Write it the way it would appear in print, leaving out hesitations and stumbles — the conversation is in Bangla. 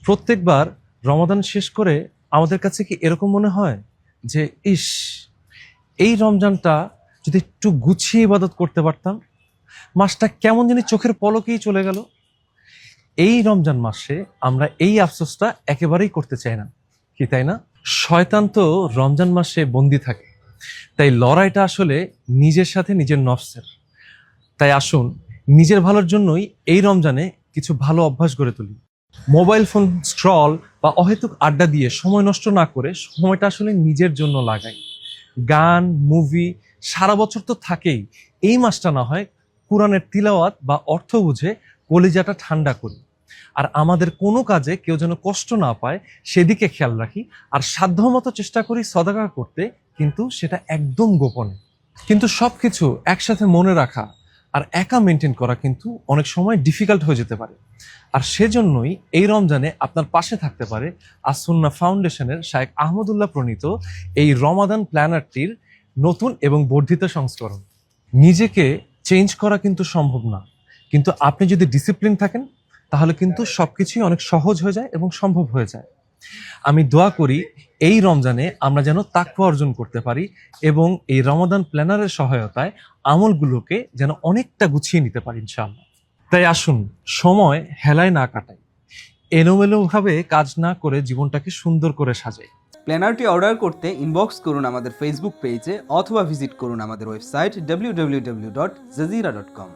প্রত্যেকবার রমাদান শেষ করে আমাদের কাছে কি এরকম মনে হয় যে ইস, এই রমজানটা যদি একটু গুছিয়ে ইবাদত করতে পারতাম, মাসটা কেমন জানি চোখের পলকেই চলে গেল। এই রমজান মাসে আমরা এই আফসোসটা একেবারেই করতে চাই না, কি তাই না? শয়তান তো রমজান মাসে বন্দি থাকে, তাই লড়াইটা আসলে নিজের সাথে নিজের নফসের। তাই আসুন নিজের ভালোর জন্যই এই রমজানে কিছু ভালো অভ্যাস গড়ে তুলি। মোবাইল ফোন স্ক্রল বা অহেতুক আড্ডা দিয়ে সময় নষ্ট না করে সময়টা আসলে নিজের জন্য লাগাই। গান, মুভি সারা বছর তো থাকেই, এই মাসটা না হয় কোরআনের তিলাওয়াত বা অর্থ বুঝে কলিজাটা ঠান্ডা করি। আর আমাদের কোনো কাজে কেউ যেন কষ্ট না পায় সেদিকে খেয়াল রাখি। আর সাধ্যমতো চেষ্টা করি সদাকা করতে, কিন্তু সেটা একদম গোপনে। কিন্তু সবকিছু একসাথে মনে রাখা আর একা মেনটেন করা কিন্তু অনেক সময় ডিফিকাল্ট হয়ে যেতে পারে। আর সেজন্যই এই রমজানে আপনার পাশে থাকতে পারে আসুন্না ফাউন্ডেশনের শায়েখ আহমদুল্লাহ প্রণীত এই রমাদান প্ল্যানারটির নতুন এবং বর্ধিত সংস্করণ। নিজেকে চেঞ্জ করা কিন্তু সম্ভব না, কিন্তু আপনি যদি ডিসিপ্লিন থাকেন তাহলে কিন্তু সবকিছুই অনেক সহজ হয়ে যায় এবং সম্ভব হয়ে যায়। আমি দোয়া করি এই রমজানে আমরা যেন তাকওয়া অর্জন করতে পারি এবং এই রমাদান প্ল্যানারের সহায়তায় আমলগুলোকে যেন অনেকটা গুছিয়ে নিতে পারি ইনশাআল্লাহ। তাই আসুন সময় হেলায় না কাটাই, এলোমেলোভাবে কাজ না করে জীবনটাকে সুন্দর করে সাজাই। প্ল্যানারটি অর্ডার করতে ইনবক্স করুন আমাদের ফেসবুক পেজে অথবা ভিজিট করুন আমাদের ওয়েবসাইট www.jazeera.com।